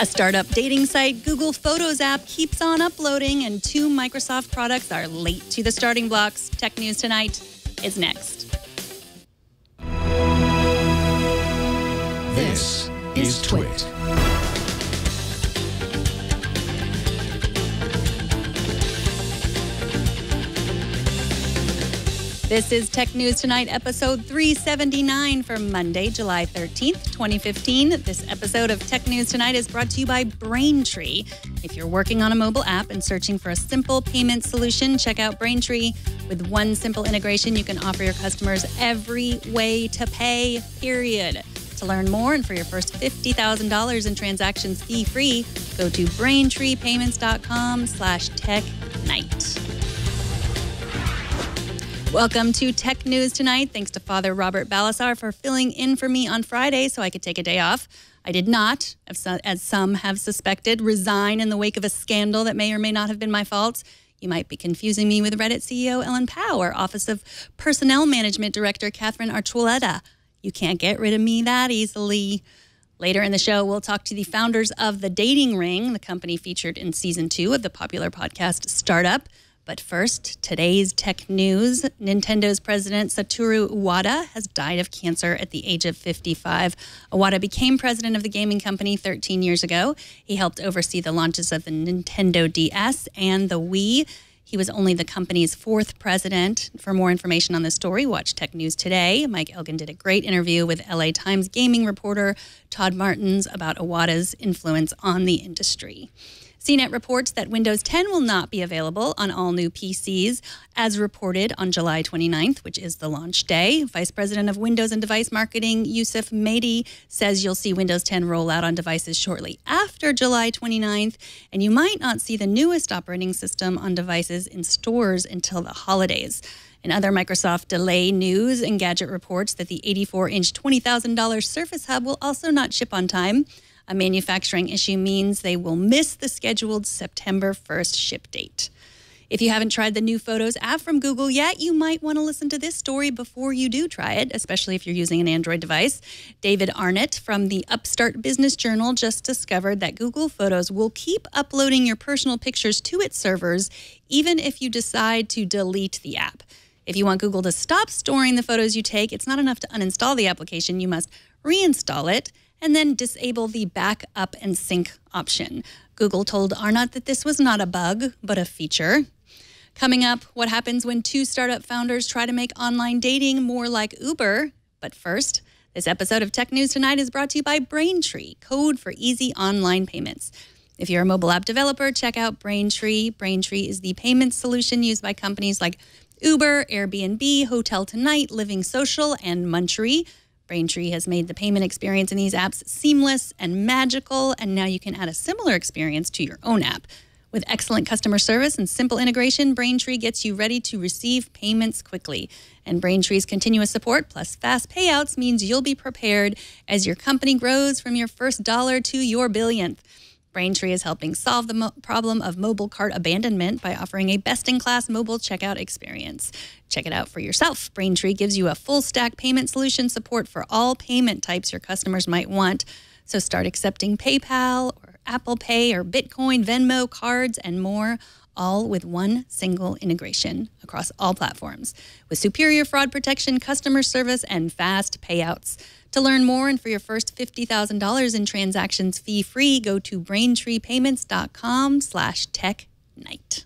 A startup dating site, Google Photos app keeps on uploading, and 2 Microsoft products are late to the starting blocks. Tech News Tonight is next. This is Twit. This is Tech News Tonight, episode 379 for Monday, July 13th, 2015. This episode of Tech News Tonight is brought to you by Braintree. If you're working on a mobile app and searching for a simple payment solution, check out Braintree. With one simple integration, you can offer your customers every way to pay, period. To learn more and for your first $50,000 in transactions fee-free, go to braintreepayments.com/technight. Welcome to Tech News Tonight. Thanks to Father Robert Balasar for filling in for me on Friday so I could take a day off. I did not, as some have suspected, resign in the wake of a scandal that may or may not have been my fault. You might be confusing me with Reddit CEO Ellen Pao or Office of Personnel Management Director Catherine Archuleta. You can't get rid of me that easily. Later in the show, we'll talk to the founders of The Dating Ring, the company featured in season 2 of the popular podcast Startup. But first, today's tech news. Nintendo's president, Satoru Iwata, has died of cancer at the age of 55. Iwata became president of the gaming company 13 years ago. He helped oversee the launches of the Nintendo DS and the Wii. He was only the company's 4th president. For more information on this story, watch Tech News Today. Mike Elgin did a great interview with LA Times gaming reporter Todd Martins about Iwata's influence on the industry. CNET reports that Windows 10 will not be available on all new PCs, as reported on July 29th, which is the launch day. Vice President of Windows and Device Marketing, Yusuf Mehdi, says you'll see Windows 10 roll out on devices shortly after July 29th, and you might not see the newest operating system on devices in stores until the holidays. In other Microsoft delay news, Engadget reports that the 84-inch $20,000 Surface Hub will also not ship on time. A manufacturing issue means they will miss the scheduled September 1st ship date. If you haven't tried the new Photos app from Google yet, you might want to listen to this story before you do try it, especially if you're using an Android device. David Arnott from the Upstart Business Journal just discovered that Google Photos will keep uploading your personal pictures to its servers, even if you decide to delete the app. If you want Google to stop storing the photos you take, it's not enough to uninstall the application. You must reinstall it and then disable the backup and sync option. Google told Arnott that this was not a bug, but a feature. Coming up, what happens when 2 startup founders try to make online dating more like Uber? But first, this episode of Tech News Tonight is brought to you by Braintree, code for easy online payments. If you're a mobile app developer, check out Braintree. Braintree is the payment solution used by companies like Uber, Airbnb, Hotel Tonight, Living Social, and Munchery. Braintree has made the payment experience in these apps seamless and magical, and now you can add a similar experience to your own app. With excellent customer service and simple integration, Braintree gets you ready to receive payments quickly. And Braintree's continuous support plus fast payouts means you'll be prepared as your company grows from your first dollar to your billionth. Braintree is helping solve the problem of mobile cart abandonment by offering a best-in-class mobile checkout experience. Check it out for yourself. Braintree gives you a full-stack payment solution support for all payment types your customers might want. So start accepting PayPal or Apple Pay or Bitcoin, Venmo, cards, and more, all with one single integration across all platforms. With superior fraud protection, customer service, and fast payouts. To learn more and for your first $50,000 in transactions fee-free, go to braintreepayments.com/technight.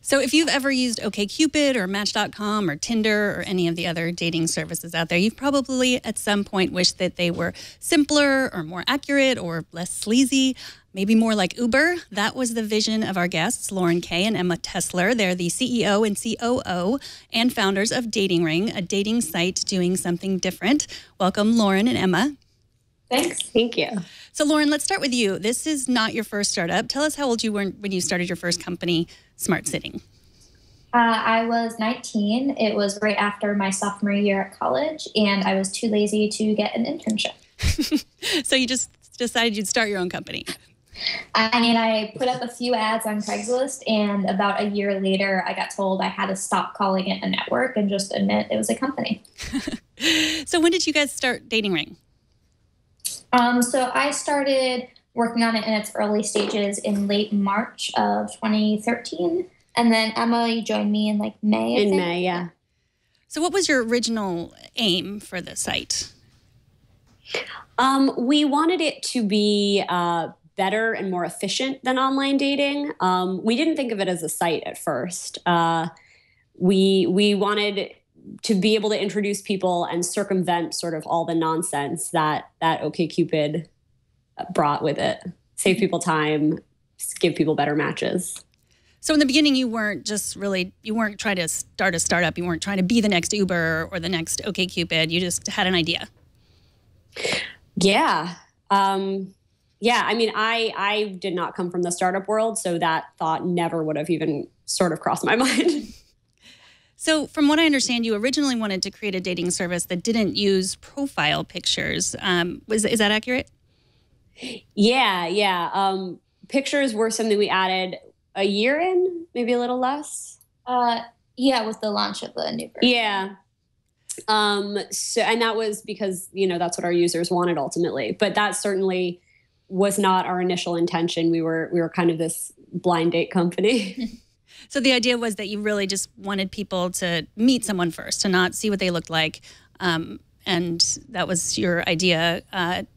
So if you've ever used OK Cupid or Match.com or Tinder or any of the other dating services out there, you've probably at some point wished that they were simpler or more accurate or less sleazy, maybe more like Uber. That was the vision of our guests, Lauren Kay and Emma Tessler. They're the CEO and COO and founders of Dating Ring, a dating site doing something different. Welcome, Lauren and Emma. Thanks. Thank you. So, Lauren, let's start with you. This is not your first startup. Tell us how old you were when you started your first company, Smart Sitting. I was 19. It was right after my sophomore year at college, and I was too lazy to get an internship. So you just decided you'd start your own company. I mean, I put up a few ads on Craigslist, and about a year later, I got told I had to stop calling it a network and just admit it was a company. So when did you guys start Dating Ring? So I started working on it in its early stages in late March of 2013. And then Emma, you joined me in like May, I think. In May, yeah. So what was your original aim for the site? We wanted it to be better and more efficient than online dating. We didn't think of it as a site at first. We wanted to be able to introduce people and circumvent sort of all the nonsense that OK Cupid brought with it. Save people time, give people better matches. So in the beginning, you weren't trying to start a startup. You weren't trying to be the next Uber or the next OK Cupid. You just had an idea. Yeah. I mean, I did not come from the startup world, so that thought never would have even sort of crossed my mind. So from what I understand, you originally wanted to create a dating service that didn't use profile pictures. Is that accurate? Yeah. Pictures were something we added a year in, maybe a little less. With the launch of the new version. Yeah. And that was because, that's what our users wanted ultimately. But that certainly was not our initial intention. We were kind of this blind date company. So the idea was that you really just wanted people to meet someone first, to not see what they looked like. And that was your idea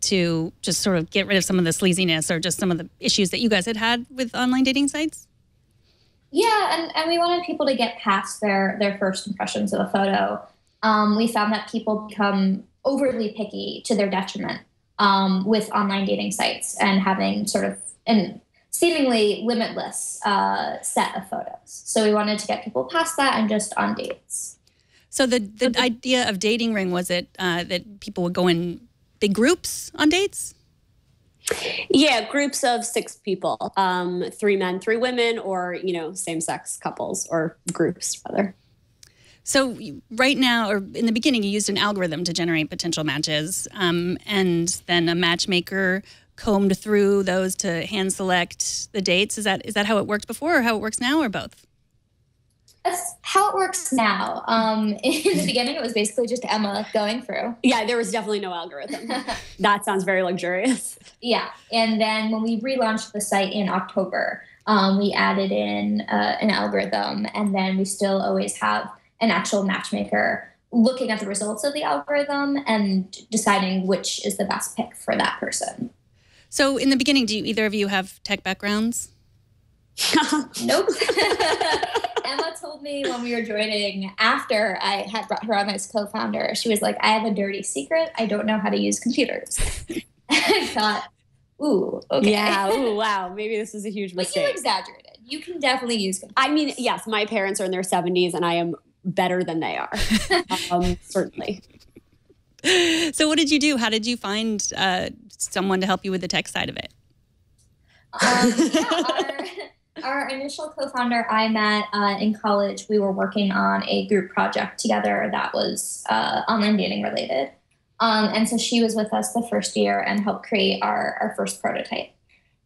to just sort of get rid of some of the sleaziness or just some of the issues that you guys had with online dating sites? Yeah, and we wanted people to get past their first impressions of a photo. We found that people become overly picky to their detriment with online dating sites and having sort of an seemingly limitless set of photos. So we wanted to get people past that and just on dates. So the idea of dating ring, was it that people would go in big groups on dates? Yeah, groups of 6 people, 3 men, 3 women, or, same-sex couples or groups, rather. So right now, or in the beginning, you used an algorithm to generate potential matches, and then a matchmaker combed through those to hand select the dates. Is that how it worked before, or how it works now, or both? That's how it works now. In the beginning, it was basically just Emma going through. Yeah, there was definitely no algorithm. That sounds very luxurious. Yeah, and then when we relaunched the site in October, we added in an algorithm, and then we still always have an actual matchmaker looking at the results of the algorithm and deciding which is the best pick for that person. So in the beginning, do either of you have tech backgrounds? Nope. Emma told me when we were joining, after I had brought her on as co-founder, she was like, I have a dirty secret. I don't know how to use computers. I thought, ooh, okay. Yeah, ooh, wow. Maybe this is a huge mistake. But you exaggerated. You can definitely use computers. I mean, yes, my parents are in their 70s and I am better than they are. Certainly. So what did you do? How did you find someone to help you with the tech side of it? Our initial co-founder I met in college. We were working on a group project together that was online dating related. And so she was with us the first year and helped create our first prototype.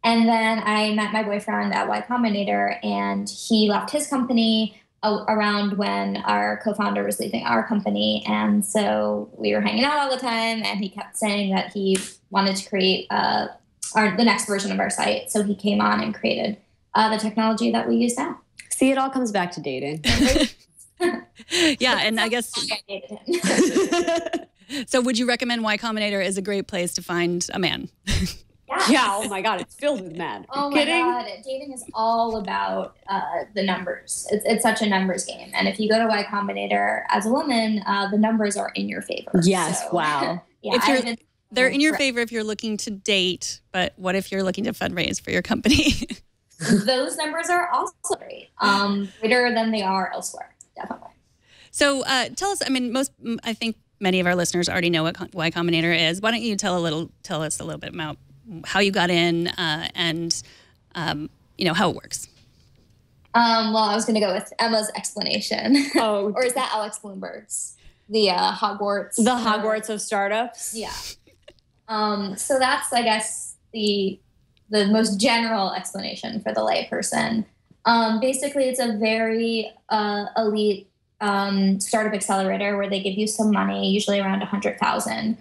And then I met my boyfriend at Y Combinator, and he left his company around when our co-founder was leaving our company. And so we were hanging out all the time, and he kept saying that he wanted to create the next version of our site. So he came on and created the technology that we use now. See, it all comes back to dating. Yeah, and I guess... So would you recommend Y Combinator is a great place to find a man? Yes. Yeah, oh my God, it's filled with men. Oh my God, dating is all about the numbers. It's such a numbers game. And if you go to Y Combinator as a woman, the numbers are in your favor. Yes, so, wow. Yeah, they're in your favor if you're looking to date, but what if you're looking to fundraise for your company? Those numbers are also great, greater than they are elsewhere, definitely. So tell us, I think many of our listeners already know what Y Combinator is. Why don't you tell us a little bit about how you got in and how it works? Well, I was going to go with Emma's explanation. Oh. Or is that Alex Bloomberg's? The Hogwarts. The Hogwarts of startups? Yeah. So that's, I guess, the most general explanation for the layperson. Basically, it's a very elite startup accelerator where they give you some money, usually around $100,000,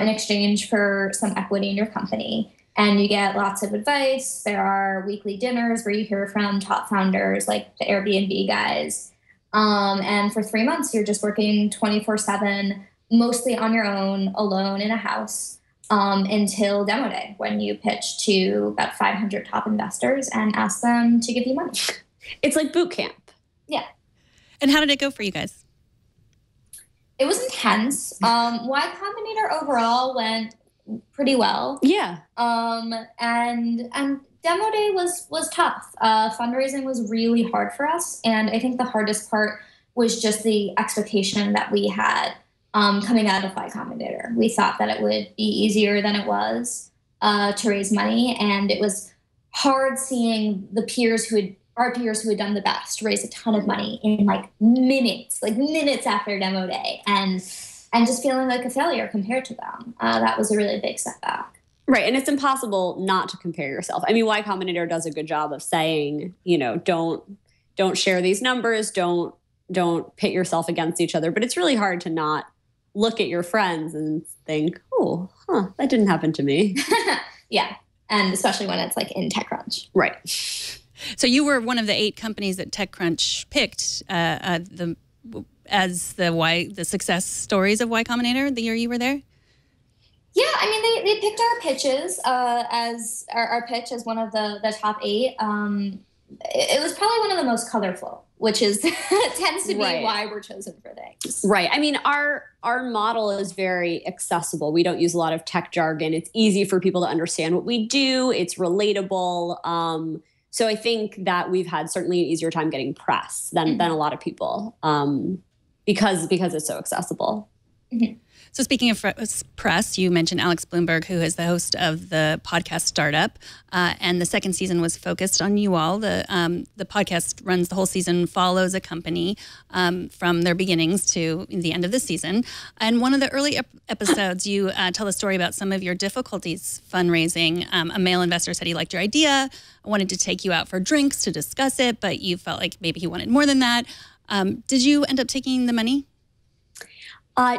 in exchange for some equity in your company. and you get lots of advice. There are weekly dinners where you hear from top founders like the Airbnb guys. And for 3 months, you're just working 24/7, mostly on your own, alone in a house, until demo day, when you pitch to about 500 top investors and ask them to give you money. It's like boot camp. Yeah. And how did it go for you guys? It was intense. Y Combinator overall went pretty well. Yeah. And demo day was tough. Fundraising was really hard for us, and I think the hardest part was just the expectation that we had coming out of Y Combinator. We thought that it would be easier than it was to raise money, and it was hard seeing our peers who had done the best raise a ton of money in minutes after demo day, and just feeling like a failure compared to them. That was a really big setback. Right. And it's impossible not to compare yourself. I mean, Y Combinator does a good job of saying, don't share these numbers, don't pit yourself against each other. But it's really hard to not look at your friends and think, that didn't happen to me. Yeah. And especially when it's in TechCrunch. Right. So you were one of the 8 companies that TechCrunch picked as the success stories of Y Combinator the year you were there? Yeah, I mean, they picked our pitches as our pitch as one of the top 8. It was probably one of the most colorful, which is tends to be why we're chosen for things. Right. I mean, our model is very accessible. We don't use a lot of tech jargon. It's easy for people to understand what we do. It's relatable. So I think that we've had certainly an easier time getting press than a lot of people because it's so accessible. Mm-hmm. So speaking of press, you mentioned Alex Bloomberg, who is the host of the podcast Startup, and the second season was focused on you all. The podcast runs the whole season, follows a company from their beginnings to the end of the season. And one of the early episodes, you tell a story about some of your difficulties fundraising. A male investor said he liked your idea, wanted to take you out for drinks to discuss it, but you felt like maybe he wanted more than that. Did you end up taking the money?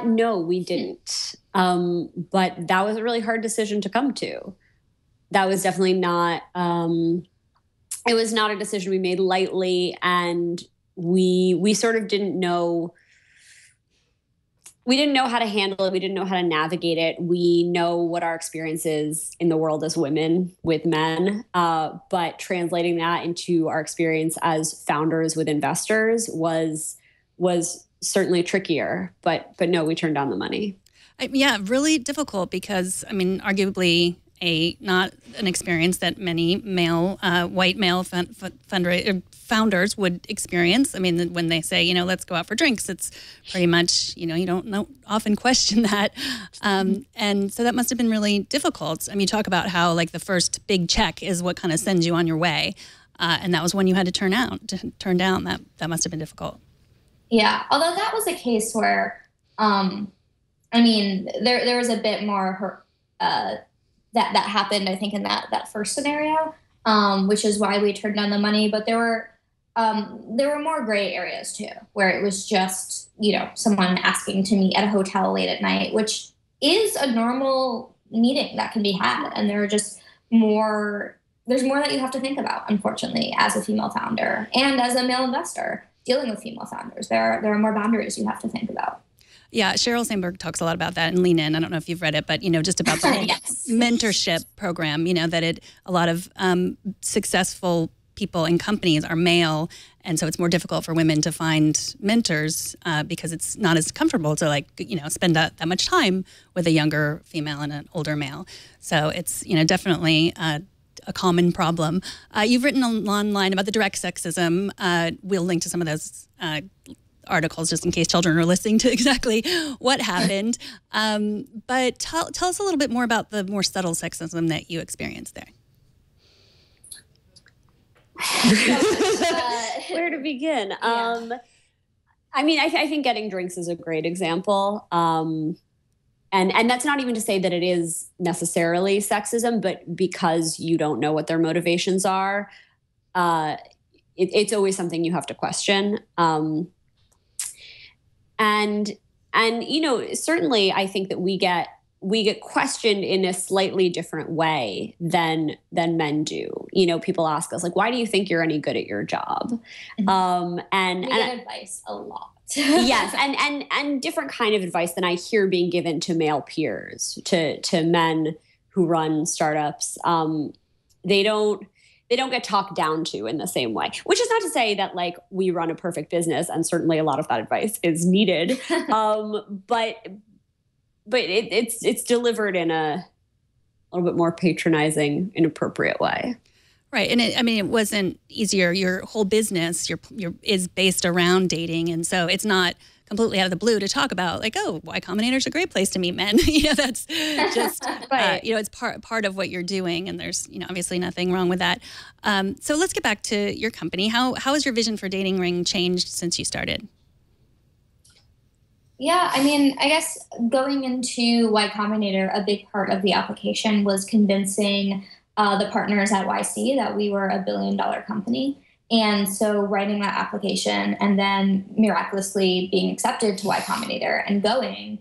No, we didn't. But that was a really hard decision to come to. That was definitely not, it was not a decision we made lightly. And we sort of didn't know, how to handle it. We didn't know how to navigate it. We know what our experience is in the world as women with men. But translating that into our experience as founders with investors was certainly trickier, but no, we turned down the money. Yeah, really difficult because, I mean, arguably not an experience that many white male founders would experience. I mean, when they say, let's go out for drinks, it's pretty much, you don't often question that. And so that must have been really difficult. I mean, you talk about how the first big check is what kind of sends you on your way. And that was when you had to turn down. That must have been difficult. Yeah, although that was a case where, there was a bit more that happened, I think, in that first scenario, which is why we turned down the money. But there were more gray areas too, where it was just someone asking to meet at a hotel late at night, which is a normal meeting that can be had, and there are just more. There's more that you have to think about, unfortunately, as a female founder and as a male investor. Dealing with female founders, there are more boundaries you have to think about. Yeah, Sheryl Sandberg talks a lot about that in Lean In. I don't know if you've read it, but just about the yes. mentorship program. That a lot of successful people in companies are male, and so it's more difficult for women to find mentors because it's not as comfortable to spend that much time with a younger female and an older male. So it's definitely a common problem. You've written online about the direct sexism. We'll link to some of those articles just in case children are listening to exactly what happened. But tell us a little bit more about the more subtle sexism that you experienced there. Where to begin? Yeah. I think getting drinks is a great example. And that's not even to say that it is necessarily sexism, but because you don't know what their motivations are, it's always something you have to question. And certainly I think that we get we get questioned in a slightly different way than men do. You know, people ask us like, why do you think you're any good at your job? And we get advice a lot. Yes. And different kind of advice than I hear being given to male peers, to men who run startups. They don't get talked down to in the same way, which is not to say that like we run a perfect business, and certainly a lot of that advice is needed. But it's delivered in a little bit more patronizing, inappropriate way. Right. And it wasn't easier. Your whole business is based around dating. And so it's not completely out of the blue to talk about like, oh, Y Combinator is a great place to meet men. That's just, right. It's part of what you're doing. And there's, obviously nothing wrong with that. So let's get back to your company. How has your vision for Dating Ring changed since you started? Yeah, I guess going into Y Combinator, a big part of the application was convincing the partners at YC that we were $1 billion company. And so writing that application and then miraculously being accepted to Y Combinator and going,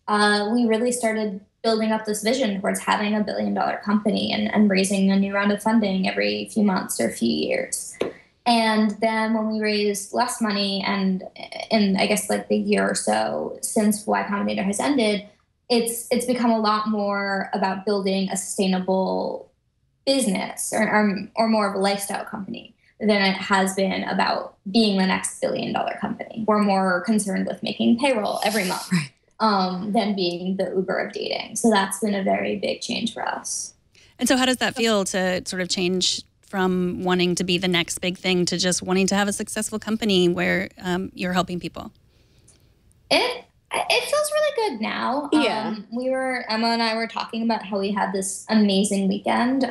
we really started building up this vision towards having $1 billion company and raising a new round of funding every few months or few years. And then when we raised less money, and in I guess like the year or so since Y Combinator has ended, it's become a lot more about building a sustainable business or more of a lifestyle company than it has been about being the next $1 billion company. We're more concerned with making payroll every month than being the Uber of dating. So that's been a very big change for us. And so how does that feel to sort of change from wanting to be the next big thing to just wanting to have a successful company where you're helping people? It feels really good now. Yeah. Emma and I were talking about how we had this amazing weekend.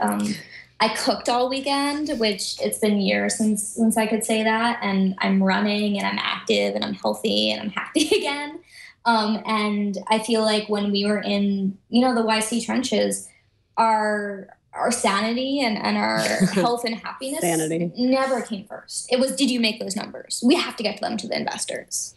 I cooked all weekend, which it's been years since I could say that. And I'm running and I'm active and I'm healthy and I'm happy again. And I feel like when we were in, the YC trenches, our sanity and our health and happiness sanity never came first. It was, did you make those numbers? We have to get them to the investors.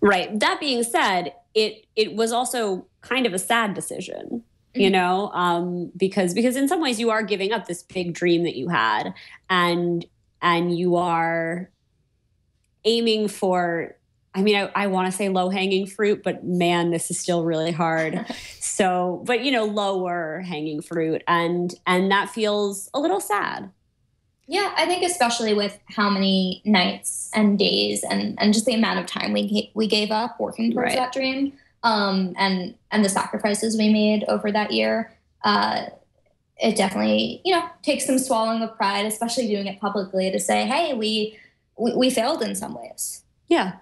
Right. That being said, it was also kind of a sad decision, because in some ways you are giving up this big dream that you had, and you are aiming for, I want to say low hanging fruit, but man, this is still really hard. So, but lower hanging fruit, and that feels a little sad. Yeah, I think especially with how many nights and days and just the amount of time we gave up working towards that dream, and the sacrifices we made over that year, it definitely takes some swallowing of pride, especially doing it publicly, to say, hey, we failed in some ways. Yeah.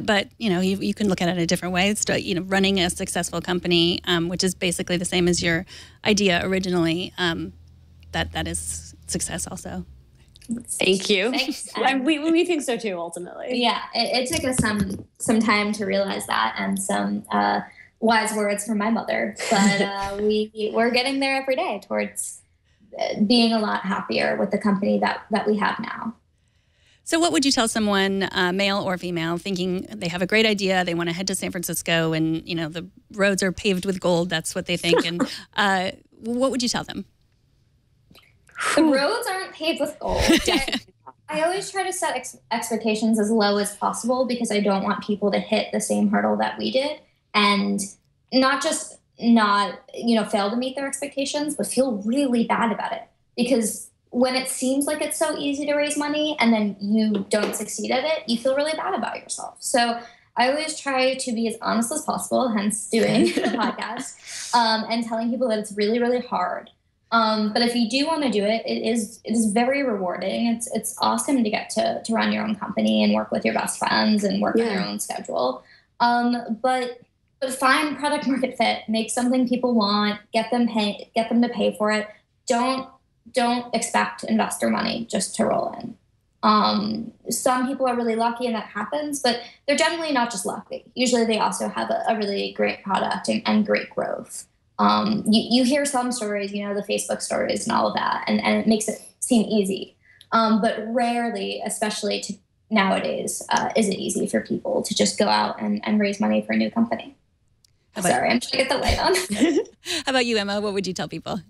But, you can look at it a different way. It's, running a successful company, which is basically the same as your idea originally, that is success also. Thank you. Thanks. We think so too, ultimately. Yeah, it took us some time to realize that, and some wise words from my mother. But we're getting there every day towards being a lot happier with the company that we have now. So what would you tell someone, male or female, thinking they have a great idea, they want to head to San Francisco, and the roads are paved with gold, that's what they think, and what would you tell them? The roads aren't paved with gold. I always try to set expectations as low as possible, because I don't want people to hit the same hurdle that we did, and not fail to meet their expectations, but feel really bad about it. Because when it seems like it's so easy to raise money and then you don't succeed at it, you feel really bad about yourself. So I always try to be as honest as possible, hence doing the podcast, and telling people that it's really, really hard. But if you do want to do it, it is very rewarding. It's awesome to get to run your own company and work with your best friends and work on your own schedule. But find product market fit, make something people want, get them to pay for it. Don't expect investor money just to roll in. Some people are really lucky and that happens, but they're generally not just lucky. Usually they also have a really great product and great growth. You hear some stories, the Facebook stories and all of that, and it makes it seem easy. But rarely, especially nowadays, is it easy for people to just go out and raise money for a new company. Sorry, I'm trying to get the light on. How about you, Emma? What would you tell people?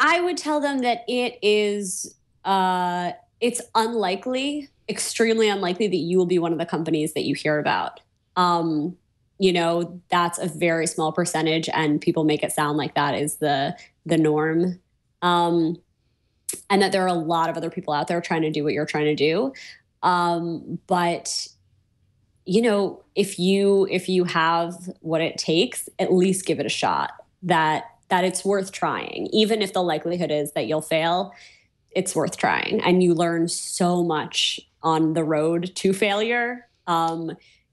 I would tell them that it is, it's unlikely, extremely unlikely that you will be one of the companies that you hear about. That's a very small percentage, and people make it sound like that is the norm. And that there are a lot of other people out there trying to do what you're trying to do. But if you have what it takes, at least give it a shot. That it's worth trying, even if the likelihood is that you'll fail. It's worth trying, and you learn so much on the road to failure.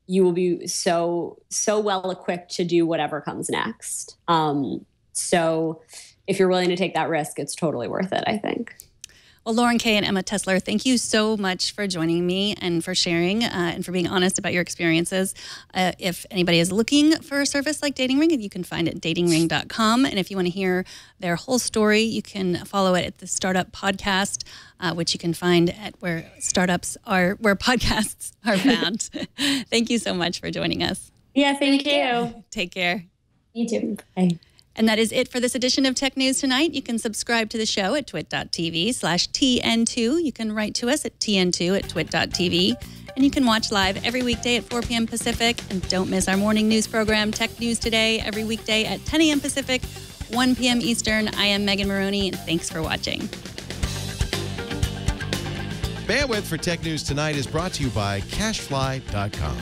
You will be so well equipped to do whatever comes next. So if you're willing to take that risk, it's totally worth it, I think. Well, Lauren Kay and Emma Tessler, thank you so much for joining me and for sharing and for being honest about your experiences. If anybody is looking for a service like Dating Ring, you can find it at datingring.com. And if you want to hear their whole story, you can follow it at the Startup Podcast, which you can find at where podcasts are found. Thank you so much for joining us. Yeah, thank you. Take care. You too. Bye. And that is it for this edition of Tech News Tonight. You can subscribe to the show at twit.tv/TN2. You can write to us at tn2@twit.tv. And you can watch live every weekday at 4 p.m. Pacific. And don't miss our morning news program, Tech News Today, every weekday at 10 a.m. Pacific, 1 p.m. Eastern. I am Megan Maroney, and thanks for watching. Bandwidth for Tech News Tonight is brought to you by Cashfly.com.